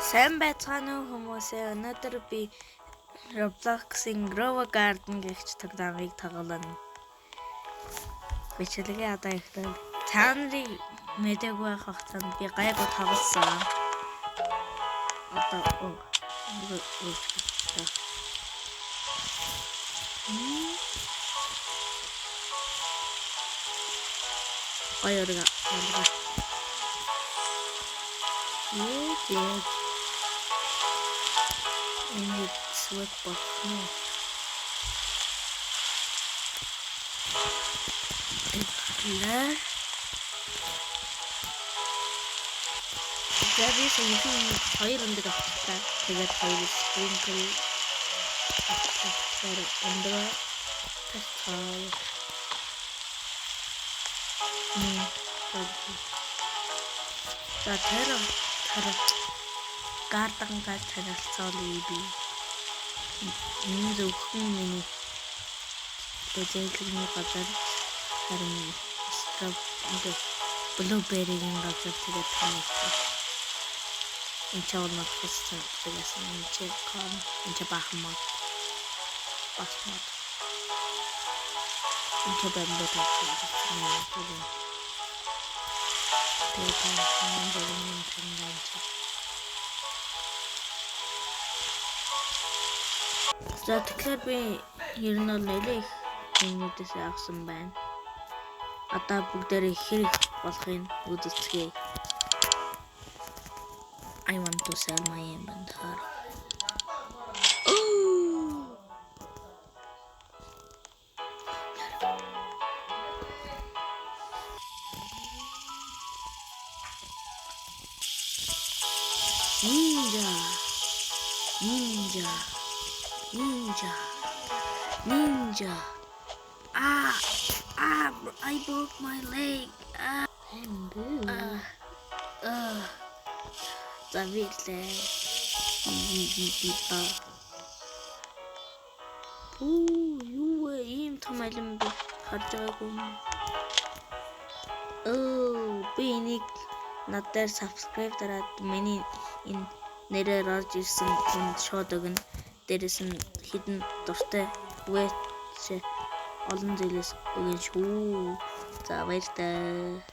Сайн байцгаана уу хүмүүсээ. Өнөөдөр би Roblox-ийн Grow Garden гэгч тоглоомыг тоглоно. Бичлэгээ одоо ихтэй. Та нарыг мэдээгүй байх хугацаанд би гайгүй тоглосон. Одоо Аяарга. Yeah. And it's with Buffalo. There is a little fire under the track. That fire is sprinkle under the towel. За тэр гардан гал танилцал үйби. Энэ зөвхөн миний дэжэлгийн газар харин блуберригийн газар тэгээд танилцсан. Энэ ч орнод хэсэг тэгсэн энэ ч кон энэ ч бахмат. Энэ ч бэмбэ тавьсан. За тэгэхээр би ер нь нэлээ их юмнуудаас авсан байна. Одоо бүгдээрээ хэрэг болохыг үздэцгээе. I want to sell my inventory. Ninja. I broke my leg. Завирлээ. Юу ийм том алим харж байгаагүй юм. Би энийг надаар subscribe дараад миний энэ нэрээр орж ирсэн хүнд шууд өгнө. Дээрээс нь хідэн дуртай вэч олон зүйлээс өгнө шүү. За баярлалаа.